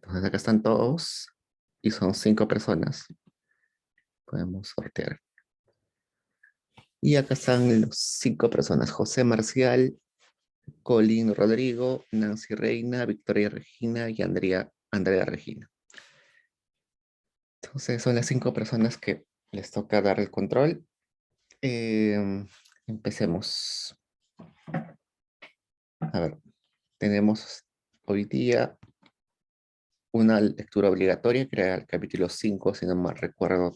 Entonces acá están todos y son 5 personas. Podemos sortear. Y acá están los 5 personas. José Marcial, Colin Rodrigo, Nancy Reina, Victoria Regina y Andrea Regina. Entonces son las 5 personas que les toca dar el control. Empecemos. A ver, tenemos hoy día una lectura obligatoria, que era el capítulo 5, si no mal recuerdo,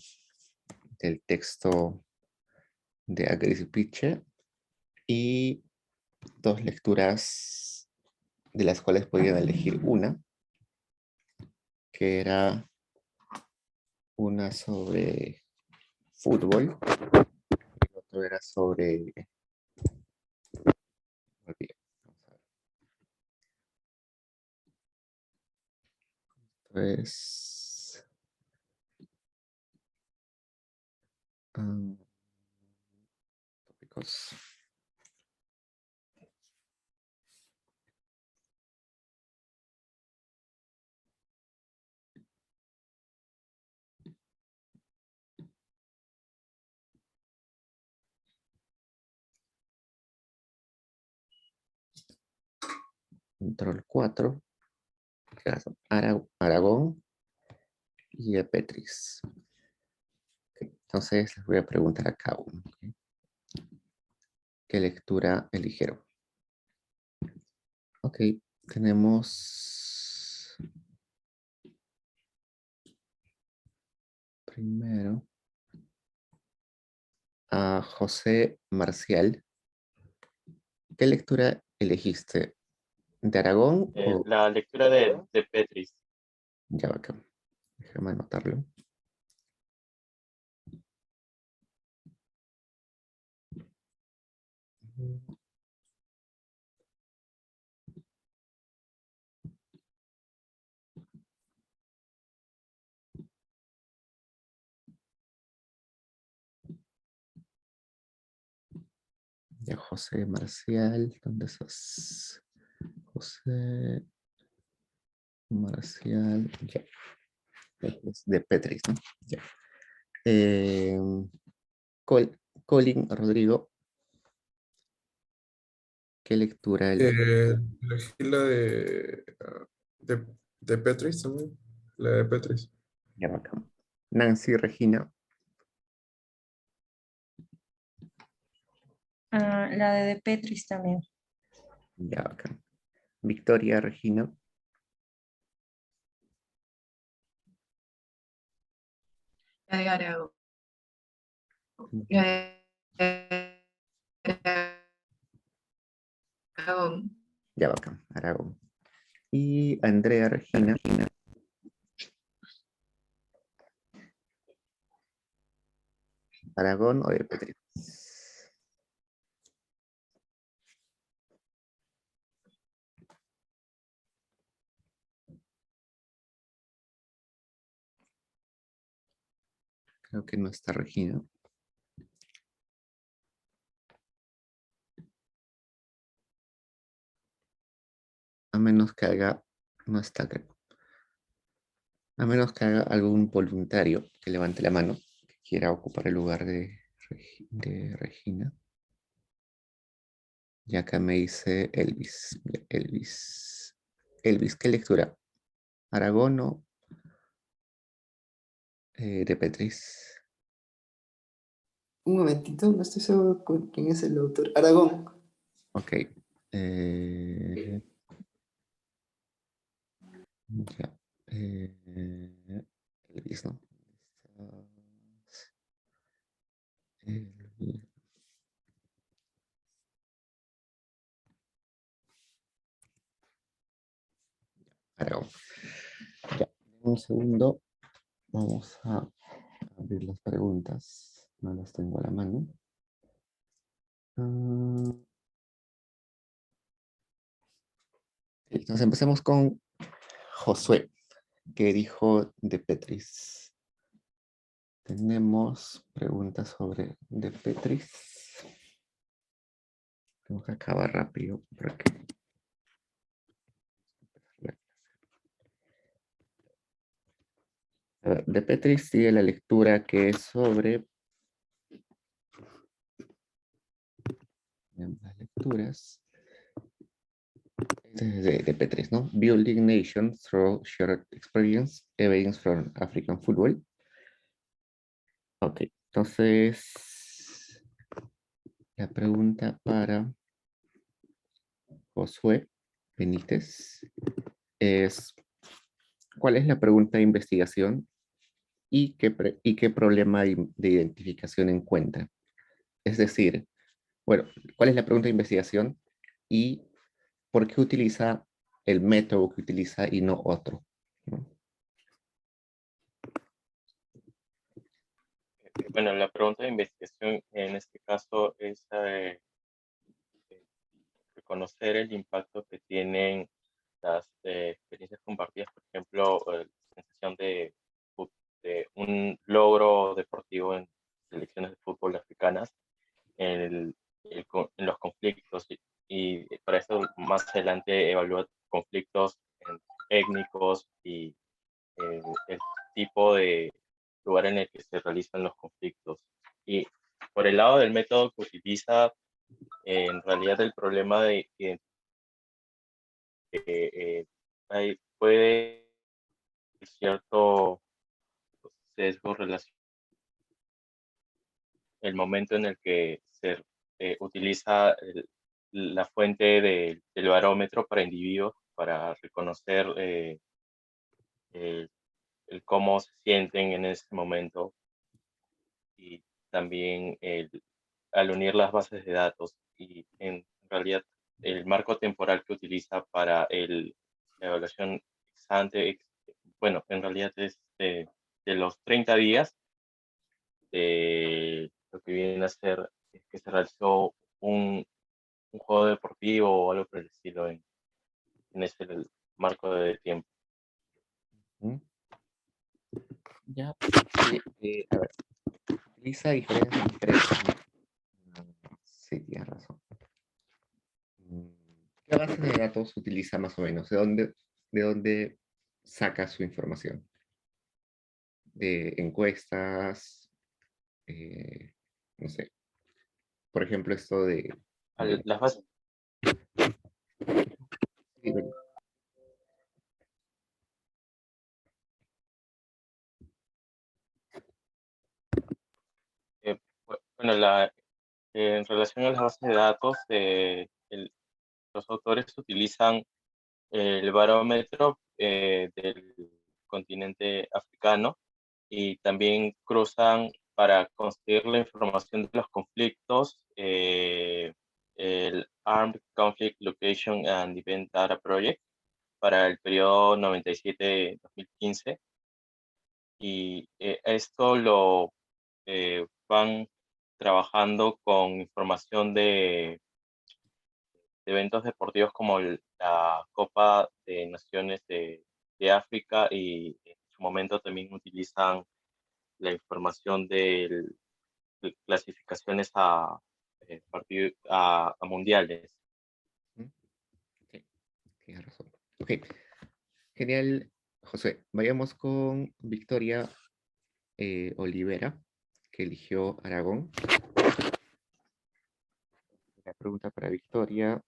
del texto de Agripiche, y 2 lecturas de las cuales podían elegir una, que era una sobre fútbol, y otra era sobre... Pues... tópicos. Control 4, Aragón y de Petris. Okay. Entonces les voy a preguntar a cada uno. ¿Okay? ¿Qué lectura eligieron? Ok, tenemos primero a José Marcial. ¿Qué lectura elegiste? ¿De Aragón o...? La lectura de Petris. Ya va acá. Déjame anotarlo. Ya, José Marcial, ¿dónde estás? José Marcial, ya. Es de Petris, ¿no? Ya. Eh, Colin Rodrigo, ¿qué lectura elegí? Elegí la de Petris también. La de Petris. Ya va acá. Nancy Regina, La de Petris también. ya va acá. Victoria Regina, La de Aragón. La de Aragón. ya va acá. Aragón. Y Andrea Regina, Aragón o de Petris. Creo que no está Regina. A menos que haga, no está, creo. A menos que haga algún voluntario que levante la mano, que quiera ocupar el lugar de, de Regina. Y acá me dice Elvis. Elvis. Elvis, ¿qué lectura? ¿Aragón o de Petris? Un momentito, no estoy seguro con quién es el autor. Aragón. Ok. Ya. Elvis, ¿no? Elvis. Aragón. Ya. Un segundo. Vamos a abrir las preguntas. No las tengo a la mano. Entonces empecemos con Josué, que dijo de Petris. Tenemos preguntas sobre de Petris. Tengo que acabar rápido porque... De Petris sigue la lectura que es sobre las lecturas de Petris, ¿no? Building Nations Through Shared Experience, Evidence from African Football. Ok, entonces la pregunta para Josué Benítez es: ¿cuál es la pregunta de investigación y qué problema de identificación encuentra? Es decir, bueno, ¿cuál es la pregunta de investigación y por qué utiliza el método que utiliza y no otro? ¿No? Bueno, la pregunta de investigación en este caso es reconocer el impacto que tienen las experiencias compartidas, por ejemplo, la sensación de un logro deportivo en selecciones de fútbol africanas en, en los conflictos y para eso más adelante evaluar conflictos étnicos y el tipo de lugar en el que se realizan los conflictos. Y por el lado del método que utiliza, en realidad el problema de puede cierto sesgo relacionado el momento en el que se utiliza la fuente del barómetro para individuos para reconocer el, el cómo se sienten en ese momento y también al unir las bases de datos y en realidad el marco temporal que utiliza para la evaluación ex ante, bueno, en realidad es de los 30 días de lo que viene a ser que se realizó un juego deportivo o algo por el estilo en ese marco de tiempo. ¿Mm? Ya, a ver, utiliza diferentes empresas, ¿no? Sí, tienes razón. ¿Qué base de datos utiliza más o menos? ¿De dónde saca su información? ¿De encuestas? No sé. Por ejemplo, esto de... Las bases, sí, bueno, bueno, en relación a las bases de datos, los autores utilizan el barómetro del continente africano y también cruzan para conseguir la información de los conflictos el Armed Conflict Location and Event Data Project para el periodo 97-2015 y esto lo van trabajando con información de eventos deportivos como la Copa de Naciones de África y en su momento también utilizan la información de clasificaciones a mundiales. sí, tienes razón. Ok, genial, José. Vayamos con Victoria Olivera, que eligió Aragón. La pregunta para Victoria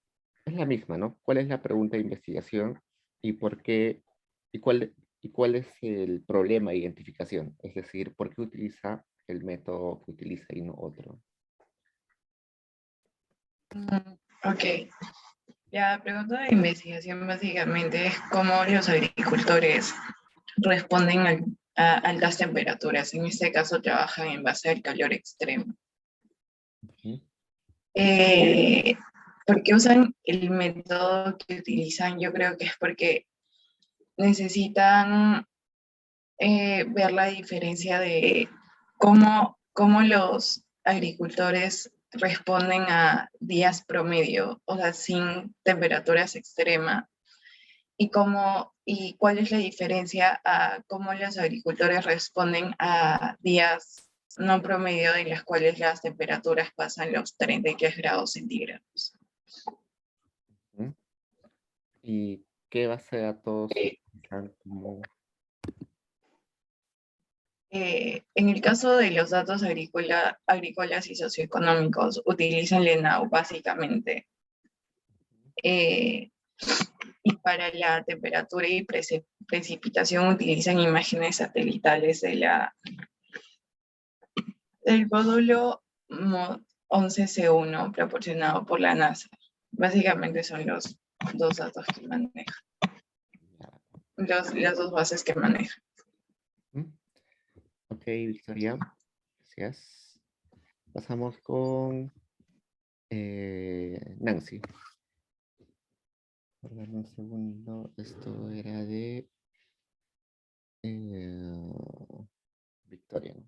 es la misma, ¿no? ¿Cuál es la pregunta de investigación y por qué, y cuál es el problema de identificación? Es decir, ¿por qué utiliza el método que utiliza y no otro? Ok. La pregunta de investigación básicamente es cómo los agricultores responden a altas temperaturas. En este caso trabajan en base al calor extremo. Ujú. Eh, ¿Por qué usan el método que utilizan? Yo creo que es porque necesitan ver la diferencia de cómo los agricultores responden a días promedio, o sea, sin temperaturas extremas, y cuál es la diferencia a cómo los agricultores responden a días no promedio en las cuales las temperaturas pasan los 33 grados centígrados. Ujú. ¿Y qué base de datos Eh, utilizan como En el caso de los datos agrícolas y socioeconómicos, utilizan LENAU básicamente. Y para la temperatura y precipitación utilizan imágenes satelitales del módulo 11C1 proporcionado por la NASA. Básicamente son los dos datos que manejan, las dos bases que manejan. Ok, Victoria. Gracias. Pasamos con Nancy. Perdón un segundo. Esto era de Victoria, ¿no?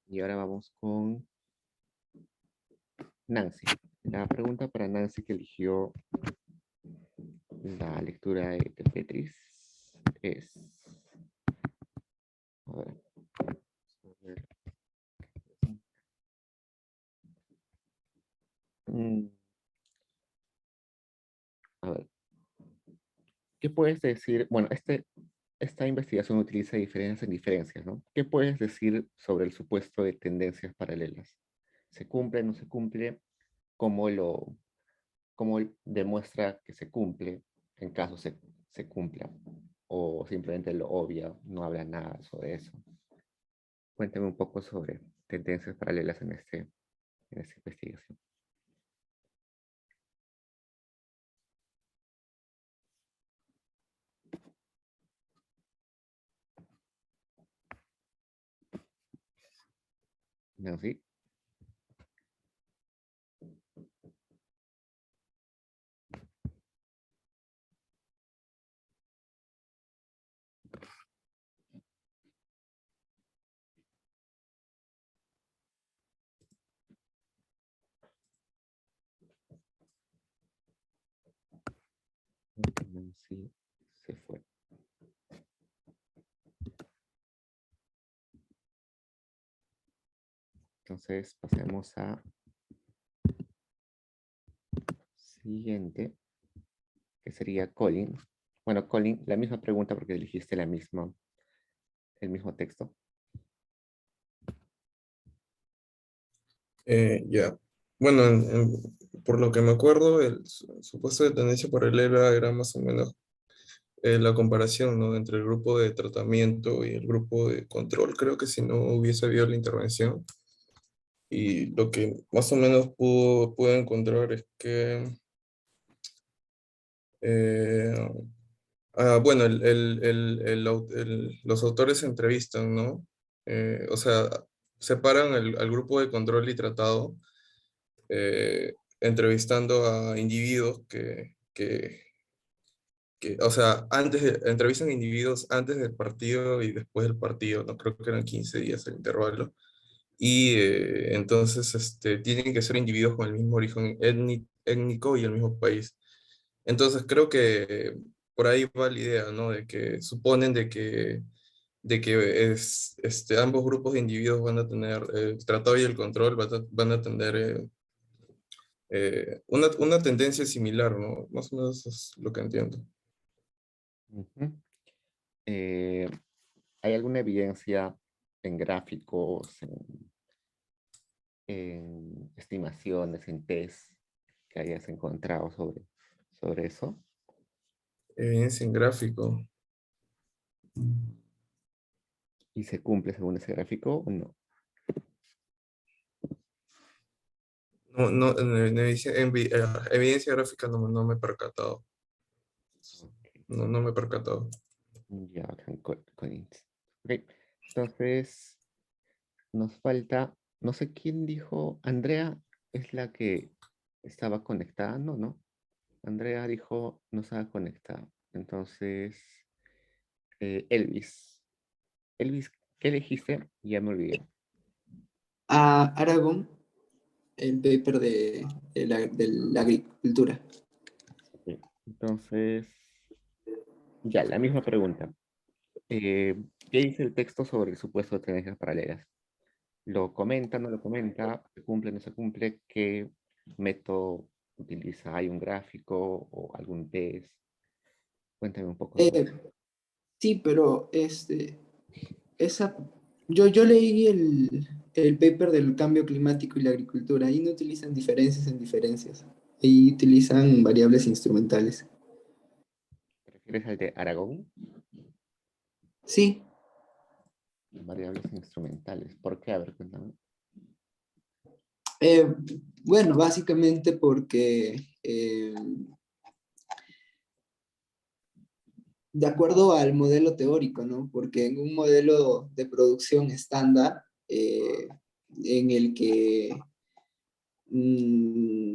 Y ahora vamos con Nancy. La pregunta para Nancy que eligió la lectura de Petris es... A ver. A ver. ¿Qué puedes decir? Bueno, esta investigación utiliza diferencias en diferencias, ¿no? ¿Qué puedes decir sobre el supuesto de tendencias paralelas? ¿Se cumple, no se cumple? ¿Cómo demuestra que se cumple en caso se cumpla? ¿O simplemente lo obvia, no habla nada sobre eso? Cuéntame un poco sobre tendencias paralelas en esta investigación. Nancy. Nancy se fue. Entonces pasemos a siguiente, que sería Colin. Bueno, Colin, la misma pregunta porque elegiste el mismo texto. Ya. Bueno, por lo que me acuerdo, el supuesto de tendencia paralela era más o menos la comparación, ¿no? Entre el grupo de tratamiento y el grupo de control. Creo que si no hubiese habido la intervención. Y lo que más o menos pude encontrar es que, eh, bueno, los autores se entrevistan, ¿no? O sea, separan al grupo de control y tratado, entrevistando a individuos o sea, entrevistan a individuos antes del partido y después del partido, ¿no? Creo que eran 15 días el intervalo. Y entonces tienen que ser individuos con el mismo origen étnico y el mismo país. Entonces creo que por ahí va la idea, ¿no? De que suponen de que ambos grupos de individuos van a tener, el tratado y el control van a tener una tendencia similar, ¿no? Más o menos eso es lo que entiendo. Ujú. ¿Hay alguna evidencia en gráficos, en estimaciones, en test que hayas encontrado sobre eso? Evidencia en gráfico. ¿Y se cumple según ese gráfico o no? No, no, evidencia gráfica no me he percatado. No me he percatado. Ya, Collins. Ok, entonces nos falta, no sé quién dijo, Andrea es la que estaba conectada, no. Andrea dijo no estaba conectada. Entonces, Elvis. Elvis, ¿qué elegiste? Ya me olvidé. A Aragón, el paper de la agricultura. Ok, entonces, ya, la misma pregunta. ¿Qué dice el texto sobre el supuesto de tendencias paralelas? ¿Lo comenta, no lo comenta? ¿Se cumple, no se cumple? ¿Qué método utiliza? ¿Hay un gráfico o algún test? Cuéntame un poco sobre. Sí, pero esa, yo leí el paper del cambio climático y la agricultura. Ahí no utilizan diferencias en diferencias. Ahí utilizan variables instrumentales. ¿Te refieres al de Aragón? Sí, Variables instrumentales. ¿Por qué? A ver, cuéntame. eh, bueno, básicamente porque de acuerdo al modelo teórico, ¿no? Porque en un modelo de producción estándar, en el que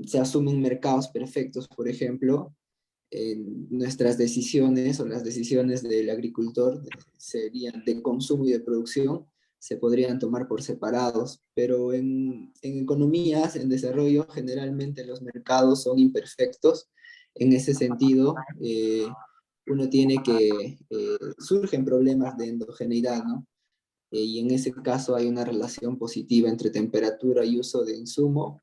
se asumen mercados perfectos, por ejemplo, nuestras decisiones o las decisiones del agricultor serían de consumo y de producción, se podrían tomar por separados, pero en economías, en desarrollo, generalmente los mercados son imperfectos. En ese sentido, uno tiene que, surgen problemas de endogeneidad, ¿no? Y en ese caso hay una relación positiva entre temperatura y uso de insumo,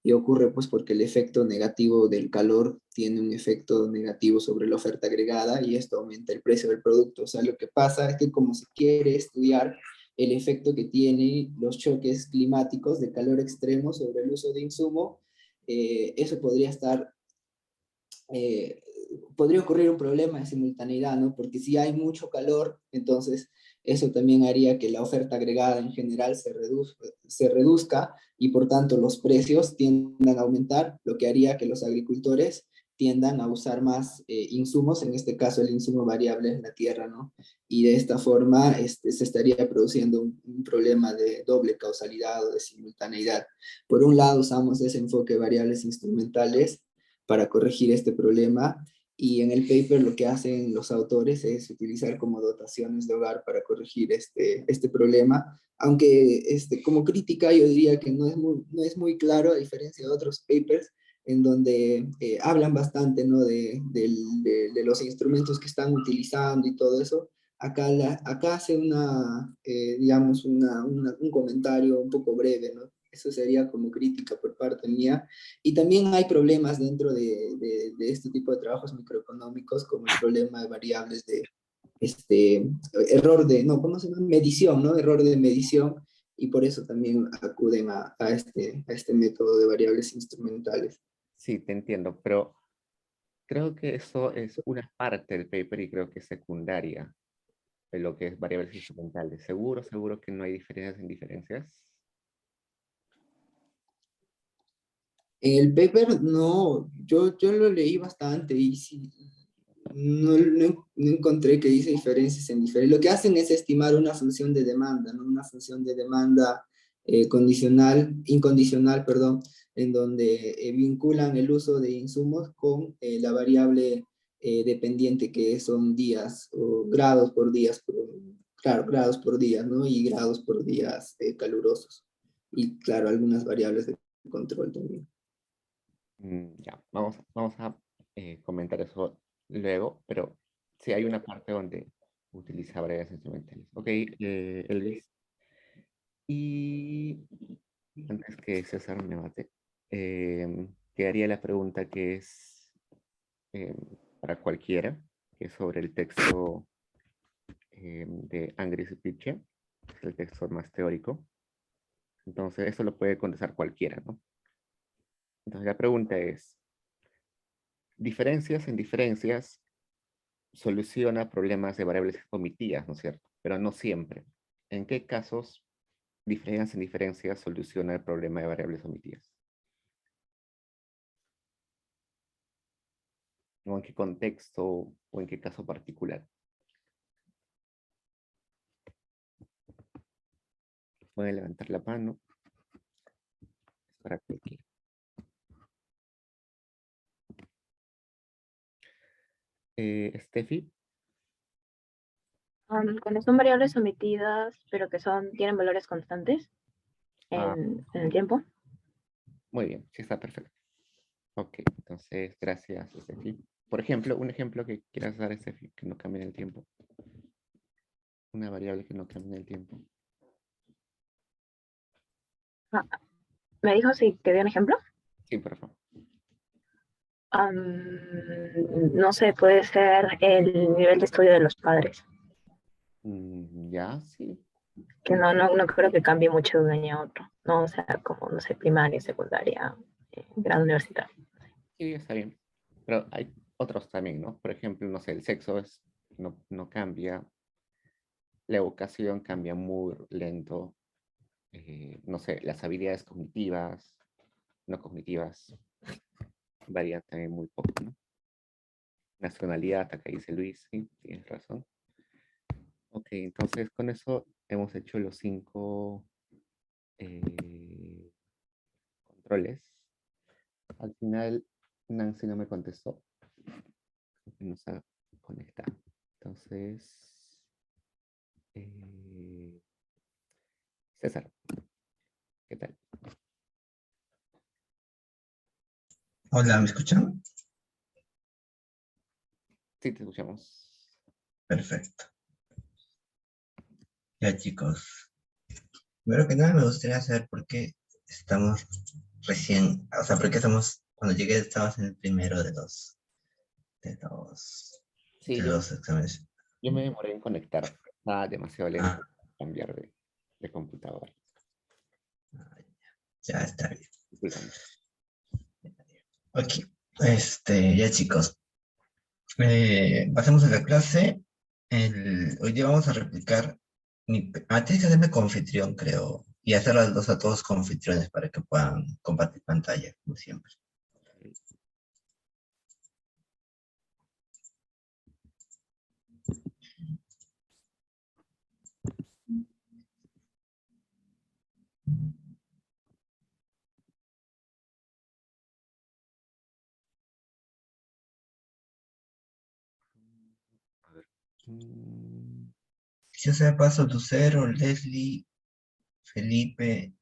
y ocurre pues porque el efecto negativo del calor tiene un efecto negativo sobre la oferta agregada y esto aumenta el precio del producto. O sea, lo que pasa es que como se quiere estudiar el efecto que tienen los choques climáticos de calor extremo sobre el uso de insumo, eso podría estar eh, podría ocurrir un problema de simultaneidad, ¿no? Porque si hay mucho calor, entonces eso también haría que la oferta agregada en general se reduzca y por tanto los precios tiendan a aumentar, lo que haría que los agricultores tiendan a usar más insumos, en este caso el insumo variable en la tierra, ¿no? Y de esta forma se estaría produciendo un problema de doble causalidad o de simultaneidad. Por un lado usamos ese enfoque de variables instrumentales para corregir este problema. Y en el paper lo que hacen los autores es utilizar como dotaciones de hogar para corregir este problema, aunque como crítica yo diría que no es muy claro, a diferencia de otros papers, en donde hablan bastante, ¿no? De los instrumentos que están utilizando y todo eso. Acá hace digamos, un comentario un poco breve, ¿no? Eso sería como crítica por parte mía. Y también hay problemas dentro de este tipo de trabajos microeconómicos, como el problema de variables de error de, no, ¿cómo se llama? Medición, ¿no? Error de medición, y por eso también acuden a este método de variables instrumentales. Sí, te entiendo, pero creo que eso es una parte del paper y creo que es secundaria de lo que es variables instrumentales. Seguro, seguro que no hay diferencias en diferencias. En el paper, no, yo lo leí bastante y sí, no encontré que dice diferencias en diferencias. Lo que hacen es estimar una función de demanda, ¿no? Una función de demanda incondicional, perdón, en donde vinculan el uso de insumos con la variable dependiente que son días o grados por días, claro, grados por días, ¿no? Y grados por días calurosos. Y claro, algunas variables de control también. Ya, vamos a comentar eso luego, pero sí hay una parte donde utiliza variables instrumentales. Ok, Elvis. Y antes que César me mate, quedaría la pregunta que es em, para cualquiera, que es sobre el texto de Angris y Pitche, que es el texto más teórico. Entonces, eso lo puede contestar cualquiera, ¿no? Entonces, la pregunta es, diferencias en diferencias soluciona problemas de variables omitidas, ¿no es cierto? Pero no siempre. ¿En qué casos diferencias en diferencias soluciona el problema de variables omitidas? ¿O en qué contexto o en qué caso particular? Pueden levantar la mano para cualquiera. Steffi. Cuando son variables omitidas, pero que tienen valores constantes Ah, en el tiempo. muy bien, sí está perfecto. Ok, entonces, gracias, Steffi. Por ejemplo, un ejemplo que quieras dar, Steffi, que no cambie en el tiempo. Una variable que no cambie en el tiempo. ¿Me dijo si te dio un ejemplo? Sí, por favor. No sé, puede ser el nivel de estudio de los padres, Ya, sí. que no creo que cambie mucho de un año a otro, ¿no? O sea, como, no sé, primaria, secundaria, grado universitario. Sí, está bien. Pero hay otros también, ¿no? Por ejemplo, no sé, el sexo no cambia, la educación cambia muy lento, no sé, las habilidades cognitivas, no cognitivas, varían también muy poco, ¿no? Nacionalidad, acá dice Luis, sí, tienes razón. Ok, entonces con eso hemos hecho los 5 controles. Al final, Nancy no me contestó. Creo que no se ha conectado. Entonces, César, ¿qué tal? Hola, ¿me escuchan? Sí, te escuchamos. Perfecto. Ya, chicos. Primero que nada, me gustaría saber por qué estamos recién, o sea, por qué estamos, cuando llegué estabas en el primero de los, Sí, de los exámenes. yo me demoré en conectar. Estaba demasiado lento Ah, para cambiar de computadora. ya está bien. Discúlpame. Ok, ya chicos, pasemos a la clase. Hoy día vamos a replicar, tienes que hacerme confitrión, creo, y hacer las dos a todos confitriones para que puedan compartir pantalla, como siempre. A ver. Mm, Yo sé, paso Lucero, Leslie, Felipe,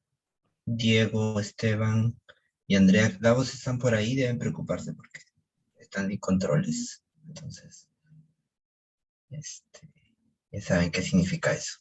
Diego, Esteban y Andrea Lavos están por ahí, deben preocuparse porque están en controles. Entonces, este, ya saben qué significa eso.